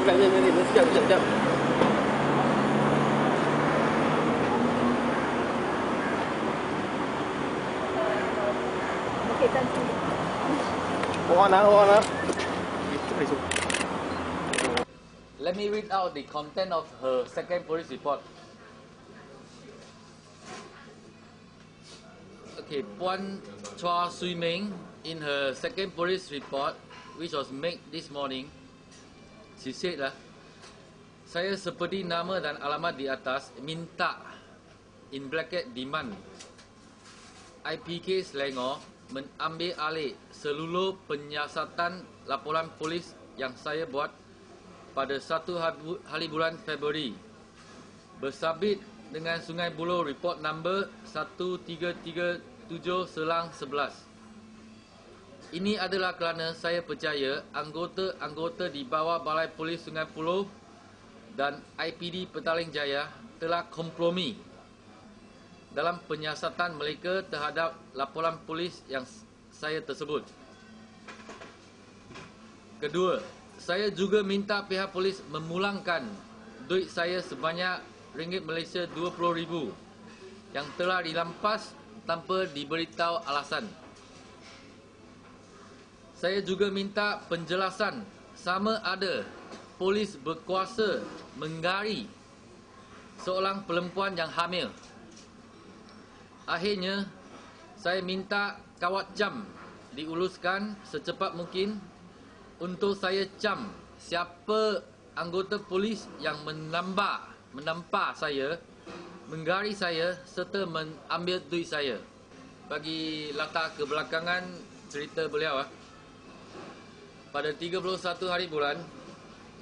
Sekejap. Okey, thank you. Let me read out the content of her second police report. Okay, Puan Chua Sui Meng, in her second police report, which was made this morning, she said lah, saya seperti nama dan alamat di atas minta, in bracket demand, IPK Selangor mengambil alih seluruh penyiasatan laporan polis yang saya buat pada 1 hari bulan Februari bersabit dengan Sungai Buloh report number 1337/11. Ini adalah kerana saya percaya anggota-anggota di bawah Balai Polis Sungai Buloh dan IPD Petaling Jaya telah kompromi dalam penyiasatan mereka terhadap laporan polis yang saya tersebut. Kedua, saya juga minta pihak polis memulangkan duit saya sebanyak ringgit Malaysia 20,000 yang telah dirampas tanpa diberitahu alasan. Saya juga minta penjelasan sama ada polis berkuasa menggari seorang perempuan yang hamil. Akhirnya, saya minta kawat cam diuluskan secepat mungkin untuk saya cam siapa anggota polis yang menampak saya, menggari saya serta mengambil duit saya. Bagi latar kebelakangan cerita beliau, pada 31 hari bulan,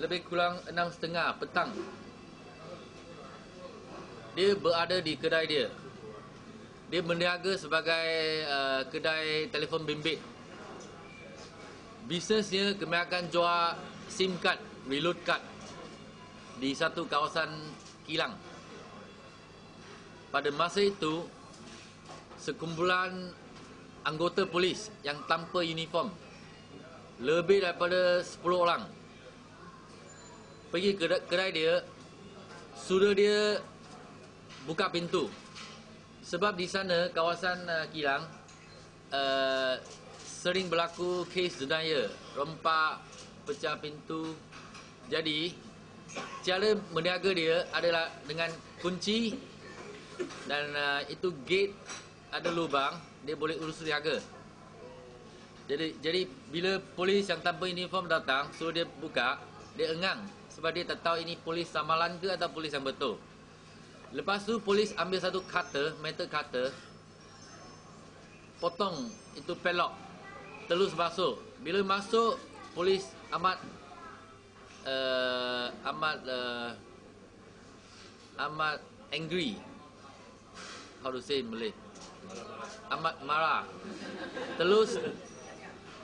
lebih kurang 6:30 petang, dia berada di kedai dia. Dia berniaga sebagai kedai telefon bimbit. Bisnesnya kebanyakan jual SIM card, reload card di satu kawasan kilang. Pada masa itu, sekumpulan anggota polis yang tanpa uniform, lebih daripada 10 orang, pergi ke kedai dia, suruh dia buka pintu. Sebab di sana, kawasan kilang, sering berlaku kes jenayah, rompak, pecah pintu. Jadi, cara berniaga dia adalah dengan kunci dan itu gate ada lubang, dia boleh urus niaga. Jadi bila polis yang tanpa uniform datang, suruh dia buka, dia engang sebab dia tak tahu ini polis samalan ke atau polis yang betul. Lepas tu polis ambil satu cutter, metal cutter, potong itu pelok, terus masuk. Bila masuk, polis amat angry. How to say in Malay? Amat marah. Terus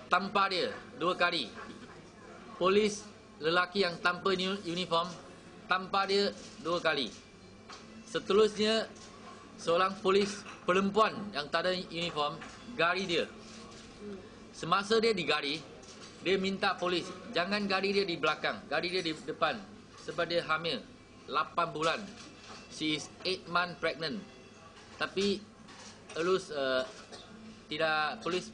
tampar dia 2 kali. Polis lelaki yang tanpa uniform tampar dia 2 kali. Seterusnya, seorang polis perempuan yang tak ada uniform gari dia. Semasa dia digari, dia minta polis jangan gari dia di belakang, gari dia di depan sebab dia hamil 8 bulan. She is 8 months pregnant. Tapi terus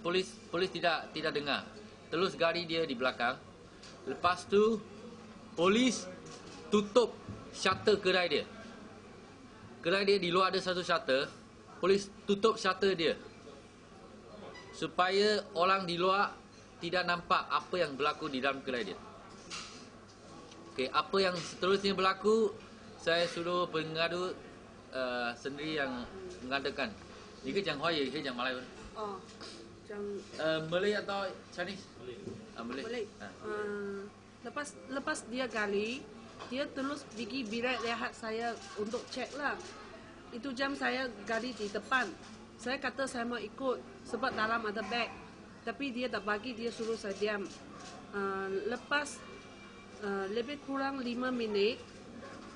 polis tidak dengar. Terus gari dia di belakang. Lepas tu polis tutup shutter kedai dia. Kedai dia di luar ada satu shutter, polis tutup shutter dia supaya orang di luar tidak nampak apa yang berlaku di dalam kedai dia. Okey, apa yang seterusnya berlaku, saya suruh pengadu sendiri yang mengadakan. Ni ke jang Hoi ke jang Malay? Oh, jang Malay atau Chinese? Malay. Malay. Lepas dia gali, dia terus pergi bilik rehat saya untuk cek lah. Itu jam saya gali di depan. Saya kata saya mau ikut sebab dalam ada beg. Tapi dia tak bagi, dia suruh saya diam. Lepas lebih kurang 5 minit,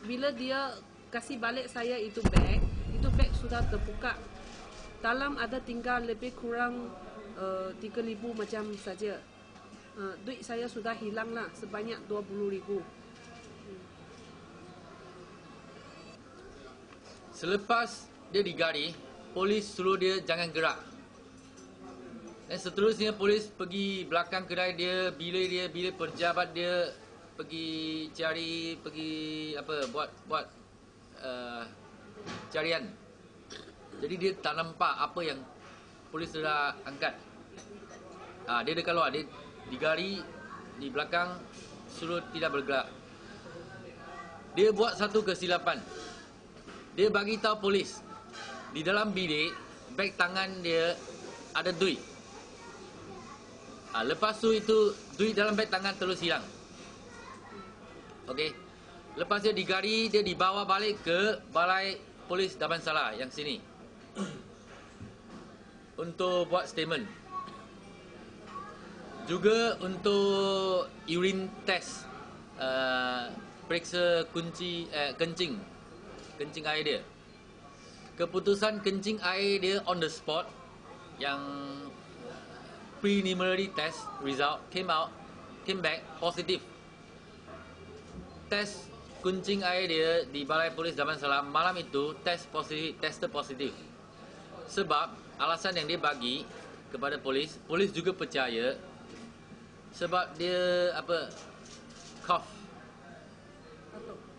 bila dia kasih balik saya itu beg sudah terbuka. Dalam ada tinggal lebih kurang 3,000 macam saja. Duit saya sudah hilang lah sebanyak 20,000. Selepas dia digari, polis suruh dia jangan gerak. Dan seterusnya polis pergi belakang kedai dia, bila pejabat dia pergi cari, buat carian. Jadi dia tak nampak apa yang polis sudah angkat. Dia dekat luar, dia digari di belakang, suruh tidak bergerak. Dia buat satu kesilapan. Dia bagi tahu polis, di dalam bilik, beg tangan dia ada duit. Lepas tu itu duit dalam beg tangan terus hilang. Okey. Lepas dia digari, dia dibawa balik ke balai polis Damansara yang sini untuk buat statement. Juga untuk urine test, periksa kencing air dia. Keputusan kencing air dia on the spot, yang preliminary test result came back positive. Test kencing air dia di balai polis Damansara malam itu tested positif. Sebab alasan yang dia bagi kepada polis juga percaya, sebab dia cough,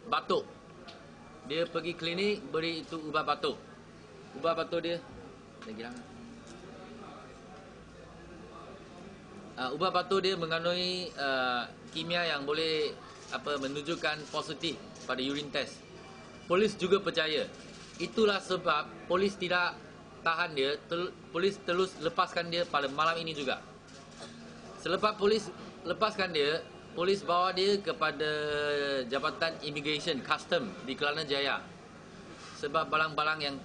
batuk. Dia pergi klinik, beri itu ubat batuk. Ubat batuk dia lagi lama. Ubat batuk dia mengandungi kimia yang boleh menunjukkan positif pada urine test. Polis juga percaya. Itulah sebab polis tidak tahan dia, polis terus lepaskan dia pada malam ini juga. Selepas polis lepaskan dia, polis bawa dia kepada Jabatan Immigration Custom di Kelana Jaya. Sebab barang-barang yang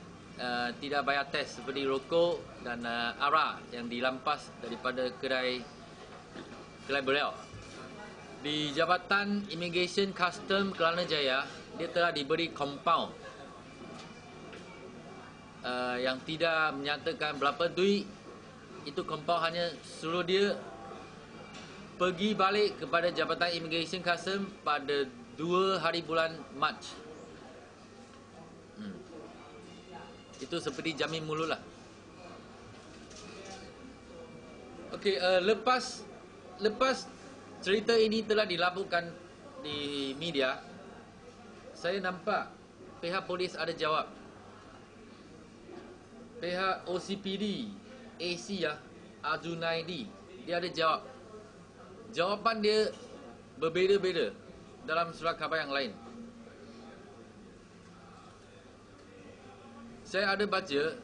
tidak bayar test seperti rokok dan arak yang dilampas daripada kedai beliau. Di Jabatan Immigration Custom Kelana Jaya, dia telah diberi compound yang tidak menyatakan berapa duit. Itu compound hanya suruh dia pergi balik kepada Jabatan Immigration Custom pada 2 hari bulan Mac. Itu seperti jamin mulut lah. Okey, lepas cerita ini telah dilaporkan di media, saya nampak pihak polis ada jawab. Pihak OCPD, AC Ajunaidi, dia ada jawab. Jawapan dia berbeza-beza dalam surat khabar yang lain. Saya ada baca,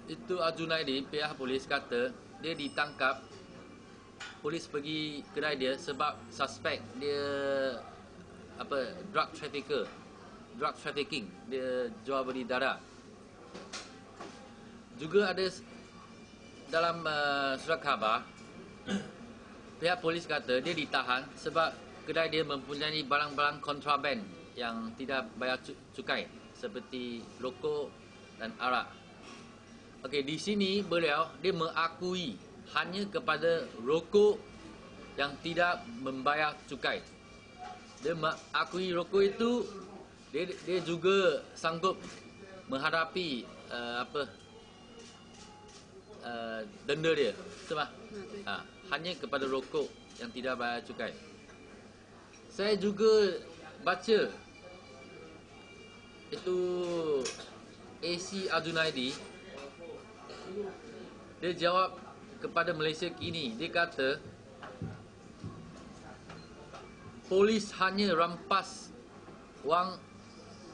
itu Ajunaidi, pihak polis kata dia ditangkap. Polis pergi kedai dia sebab suspek dia drug trafficking, dia jual beli darah. Juga ada dalam surat khabar, pihak polis kata dia ditahan sebab kedai dia mempunyai barang-barang kontraban yang tidak bayar cukai seperti rokok dan arak. Okey, di sini beliau dia mengakui hanya kepada rokok yang tidak membayar cukai. Dia mengakui rokok itu dia juga sanggup menghadapi denda dia. Sebab hanya kepada rokok yang tidak bayar cukai. Saya juga baca itu AC Ajunaidi, dia jawab kepada Malaysia Kini. Dia kata polis hanya rampas wang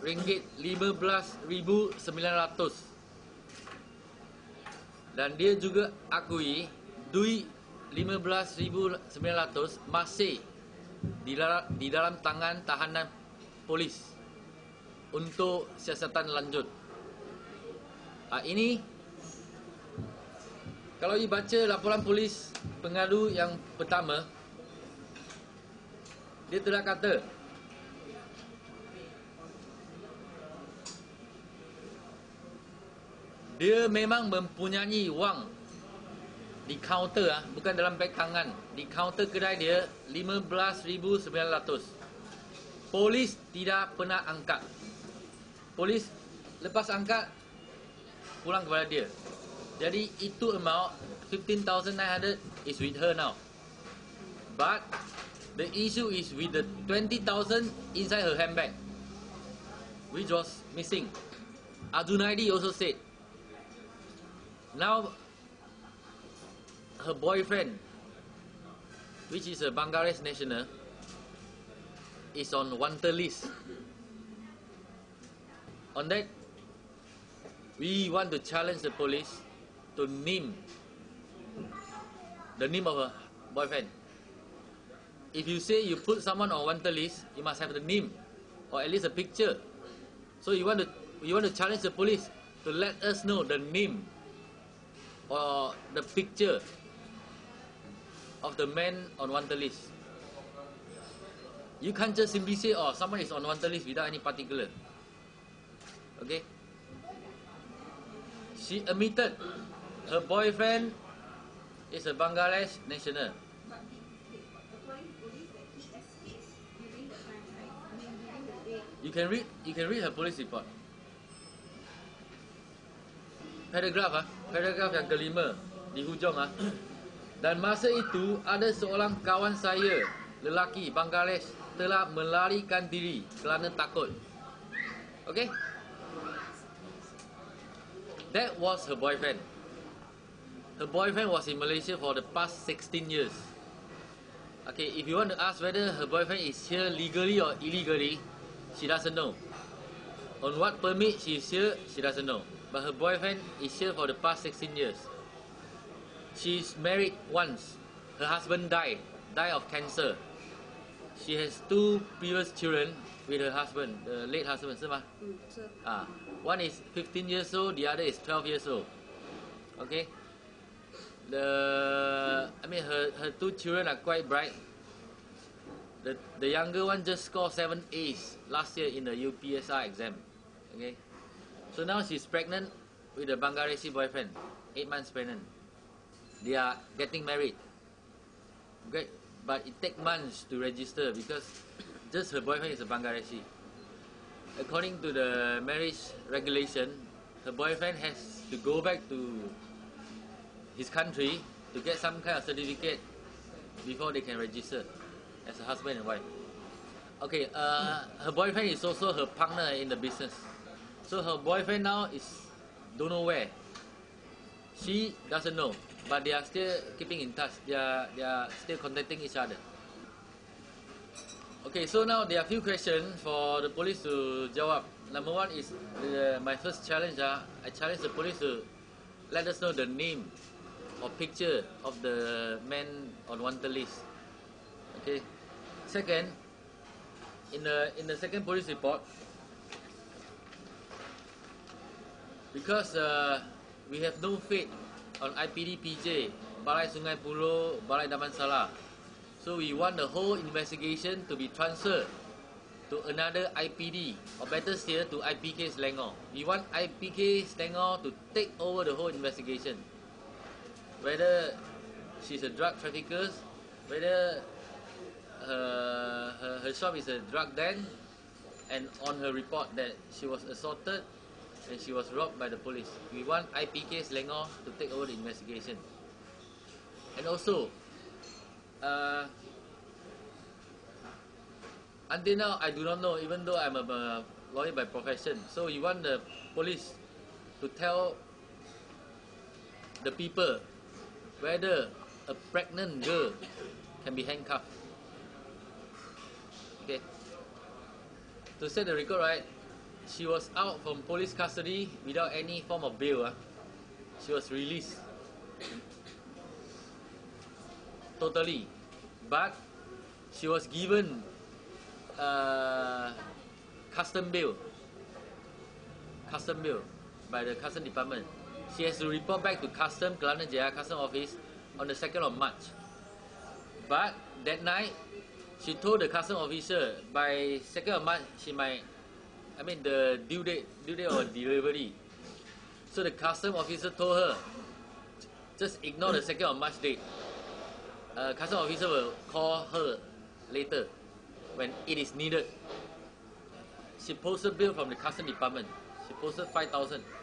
ringgit 15,900. Dan dia juga akui duit 15,900 masih di dalam tangan tahanan polis untuk siasatan lanjut. Ini kalau dibaca laporan polis pengadu yang pertama, dia telah kata dia memang mempunyai wang di kaunter, bukan dalam beg tangan. Di kaunter kedai dia 15,900. Polis tidak pernah angkat. Polis lepas angkat pulang kepada dia. Jadi itu amount 15,900 is with her now. But the issue is with the 20,000 inside her handbag, which was missing. Ajunaidi also said, now her boyfriend, which is a Bangladesh national, is on wanted list. On that, we want to challenge the police to name the name of her boyfriend. If you say you put someone on wanted list, you must have the name or at least a picture. So you want to challenge the police to let us know the name or the picture of the man on wanted list. You can't just simply say, oh, someone is on wanted list without any particular. Okay? She admitted her boyfriend is a Bangladesh national. You can read her police report. Paragraf yang kelima di hujung Dan masa itu ada seorang kawan saya lelaki Bangladesh telah melarikan diri kerana takut. Okay? That was her boyfriend. Her boyfriend was in Malaysia for the past 16 years. Okay, if you want to ask whether her boyfriend is here legally or illegally, she doesn't know. On what permit she is here, she doesn't know. But her boyfriend is here for the past 16 years. She's married once. Her husband died of cancer. She has 2 previous children with her husband, the late husband, 是吗？ 是。One is 15 years old, the other is 12 years old. Okay? Her 2 children are quite bright. The younger one just scored 7 A's last year in the UPSR exam. Okay? So now she's pregnant with a Bangladeshi boyfriend, 8 months pregnant. They are getting married. Okay? But it takes months to register because just her boyfriend is a Bangladeshi. According to the marriage regulation, her boyfriend has to go back to his country to get some kind of certificate before they can register as a husband and wife. Okay, her boyfriend is also her partner in the business. So her boyfriend now is don't know where. She doesn't know, but they are still keeping in touch. They are still contacting each other. Okay, so now there are a few questions for the police to jawab. Number one is my first challenge. I challenge the police to let us know the name or picture of the man on wanted list. Okay. Second, in the second police report, because we have no faith on IPD PJ, Balai Sungai Buloh, Balai Damansara. So we want the whole investigation to be transferred to another IPD, or better still, to IPK Selangor. We want IPK Selangor to take over the whole investigation. Whether she's a drug trafficker, whether her shop is a drug den, and on her report that she was assaulted and she was robbed by the police. We want IPK Selangor to take over the investigation. And also, until now, I do not know, even though I'm a lawyer by profession. So we want the police to tell the people whether a pregnant girl can be handcuffed. Okay. To set the record right, she was out from police custody without any form of bail. She was released totally, but she was given custom bail by the custom department. She has to report back to custom, Kelana Jaya custom office on the 2nd of March. But that night, she told the custom officer by 2nd of March she might, the due date of delivery. So the custom officer told her, just ignore the 2nd of March date. Custom officer will call her later when it is needed. She posted bill from the custom department. She posted 5,000.